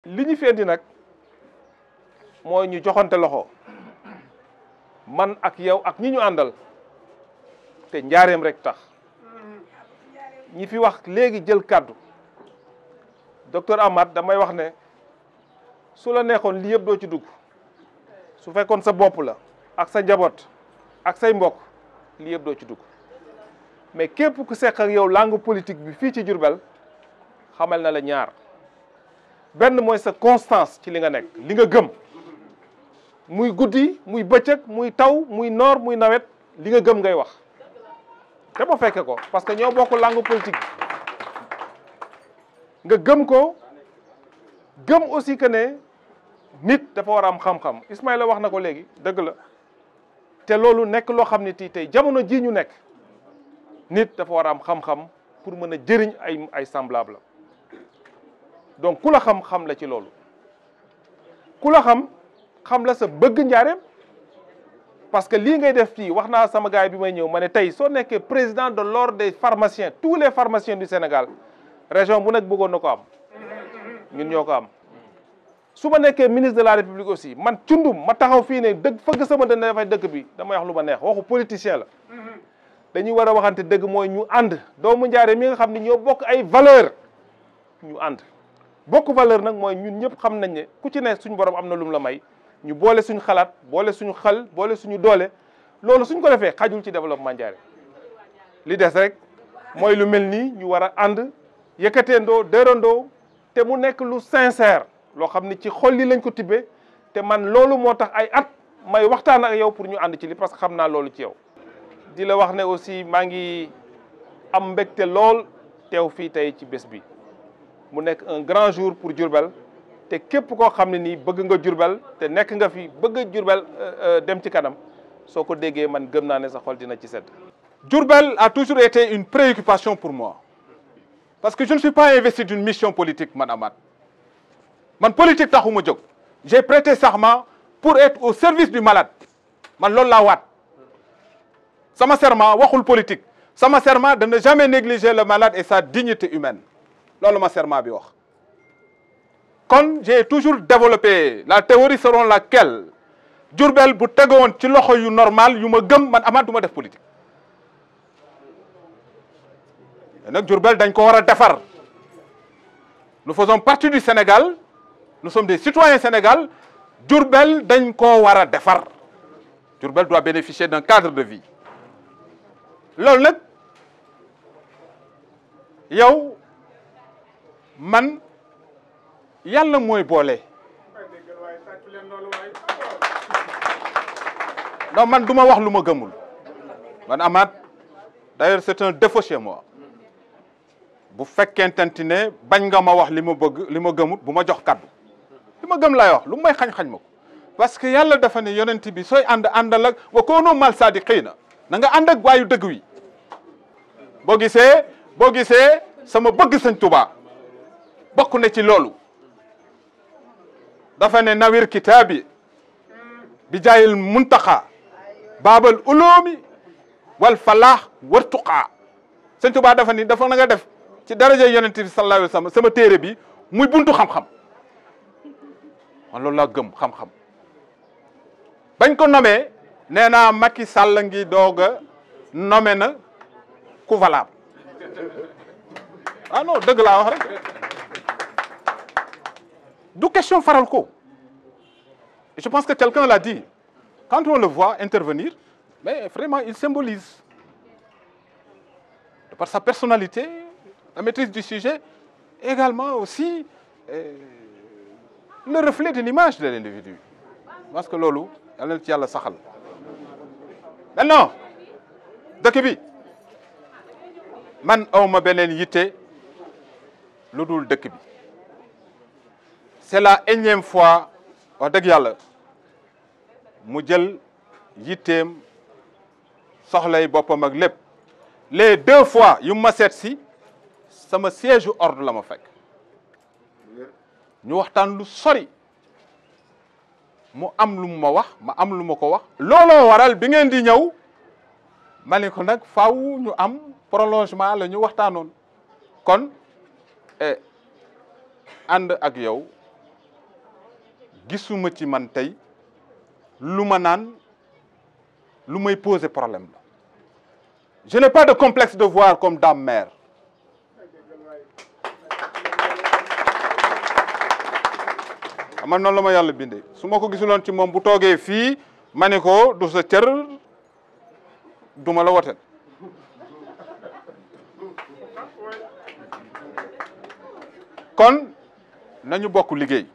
li ñu fi indi nag mooy ñu joxante loxo man ak yow ak ñi ñu àndal te njaareem rek tax ñi fi wax léegi jël kàddu docteur Amath damay wax ne su la neexoon li yëpp doo ci dugg su fekkoon sa bopp la ak sa njaboot ak say mbokk li yëpp doo ci dugg mais képp ku seq ak yow langue politique bi fii ci Diourbel xamal na la ñaar benn mooy sa constance ci li nga nekk li nga gëm muy guddi muy bëccëg muy taw muy noor muy nawet li nga gëm ngay wax te ma fekke ko parce que ñoo bokk langue politique bi nga gëm ko gëm aussi que ne nit dafa war a am xam-xam Ismaïla wax na ko léegi dëgg la te loolu nekk loo xam ne tey jamono ji ñu nekk nit dafa war a am xam-xam pour mën a jëriñ ay semblable donc ku la xam la ci loolu ku la xam la sa bëgg njaareem parce que lii ngay def fii wax naa sama gars bi may ñëw ma ne tey soo nekkee président de l'ordre des pharmaciens tous les pharmaciens du Sénégal région bu nekk bëggoon na ko am ñun ñoo ko am su ma nekkee ministre de la République aussi man cundum ma taxaw fii ne dëgg fëgg sama dënn dafay dëkk bi damay wax lu ma neex waxu politicien la dañuy war a waxante dëgg mooy ñu ànd doomu njaareem mi nga xam ne ñoo bokk ay valeur ñu ànd bokk valeur nag mooy ñun ñëpp xam nañ ne ku ci ne suñu borom am na lu mu la may ñu boole suñu xalaat boole suñu xel boole suñu doole loolu suñ ko defee xajul ci développement Ndiarème li des rek mooy lu mel nii ñu war a ànd yëkkateendoo dërandoo te mu nekk lu sincère loo xam ni ci xol li lañ ko tibbee te man loolu moo tax ay at may waxtaan ak yow pour ñu ànd ci li parce que xam naa loolu ci yow. di la wax ne aussi maa ngi am mbégte lool teew fii tey ci bés bi mu nekk un grand jour pour Diourbel te képp koo xam ne nii bëgg nga Diourbel te nekk nga fi bëgg Diourbel dem ci kanam soo ko déggee man gëm naa ne sa xol dina ci sedd. Diourbel a toujours été une préoccupation pour moi parce que je ne suis pas investi d'une mission politique man Amath man politique taxuma jóg j'ai prêté serment pour être au service du malade man loolu laa waat sama serment waxul politique sama serment de ne jamais négliger le malade et sa dignité humaine loolu ma serment bi wax. kon j'ai toujours développé la théorie selon laquelle Diourbel bu tegoon ci loxo yu normal yu ma gëm man Amath du ma def politique nag Diourbel dañ ko war a defar nous faisons partie du Sénégal nous sommes des citoyens Sénégal Diourbel dañ ko war a defar Diourbel doit bénéficier d'un cadre de vie loolu nag yow man yàlla mooy boole non man du ma wax lu ma gëmul man Amath d'ailleurs c'est un défaut chez moi bu fekkente ne bañ nga ma wax li ma bëgg li ma gëmut bu ma jox kaddu li ma gëm laay wax lu may xañ-xañ ma ko parce que yàlla dafa ne yonent bi sooy àndal ak wa koonu mal saadiqiina na nga ànd ak waayu dëgg wi boo gisee sama bëgg Sëñ Tuubaa bokk na ci loolu dafa ne nawir kitaabi bi jaayil muntaxa baabal uloomi wal falaax war tuqaa Sëñ Tuubaa dafa ni dafa na nga def ci daraja yonent bi sallallahu alayhi wa sallam sama téere bi muy buntu xam-xam man loolu laa gëm xam-xam bañ ko nomee nee naa Macky Sall ngi doog a nommé na ku valable ah non dëgg laa wax rek du question faral ko et je pense que quelqu'un l'a dit quand on le voit intervenir mais vraiment il symbolise de par sa personnalité la maîtrise du sujet également aussi le reflet de l'image de l'individu parce que loolu yàlla na ci yàlla saxal maintenant dëkk bi man awma beneen yitte lu dul dëkk bi c'est la énième fois wax dëgg yàlla mu jël yitteem soxlay boppam ak lépp les 2 fois yu ma seet si sama siège ordre la ma fekk ñu waxtaan lu sori mu am lu ma wax ma am lu ma ko wax looloo waral bi ngeen di ñëw ma ne ko nag faaw ñu am prolongement la ñu waxtaanoon kon ànd ak yow gisuma ci man tey lu ma naan lu may poser problème la. Je n'ai pas de complexe de voir comme Dame Mère. man noonu la ma yàlla bindee su ma ko gisuloon ci moom bu toogee fii ma ne ko du sa cër du ma la woteel kon nañu bokk liggéey